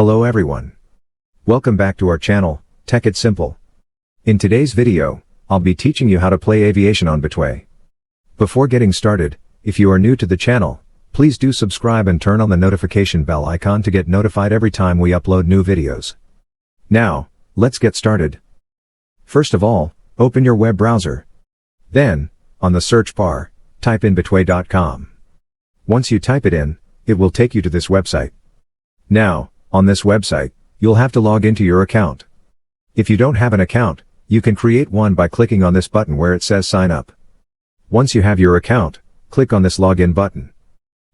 Hello everyone. Welcome back to our channel, Tech It Simple. In today's video, I'll be teaching you how to play Aviation on Betway. Before getting started, if you are new to the channel, please do subscribe and turn on the notification bell icon to get notified every time we upload new videos. Now, let's get started. First of all, open your web browser. Then, on the search bar, type in betway.com. Once you type it in, it will take you to this website. Now, on this website, you'll have to log into your account. If you don't have an account, you can create one by clicking on this button where it says sign up. Once you have your account, click on this login button.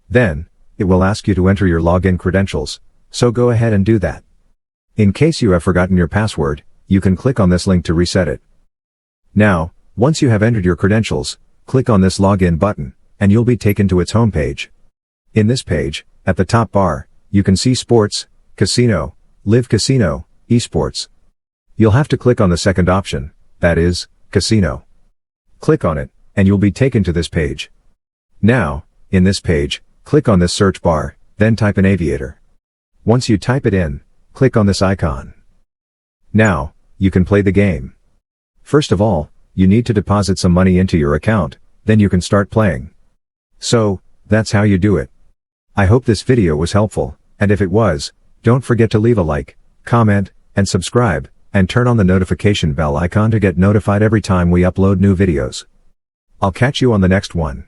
Then, it will ask you to enter your login credentials, so go ahead and do that. In case you have forgotten your password, you can click on this link to reset it. Now, once you have entered your credentials, click on this login button, and you'll be taken to its homepage. In this page, at the top bar, you can see Sports, Casino, Live Casino, Esports. You'll have to click on the second option, that is, Casino. Click on it, and you'll be taken to this page. Now, in this page, click on this search bar, then type in Aviator. Once you type it in, click on this icon. Now, you can play the game. First of all, you need to deposit some money into your account, then you can start playing. So, that's how you do it. I hope this video was helpful, and if it was, don't forget to leave a like, comment, and subscribe, and turn on the notification bell icon to get notified every time we upload new videos. I'll catch you on the next one.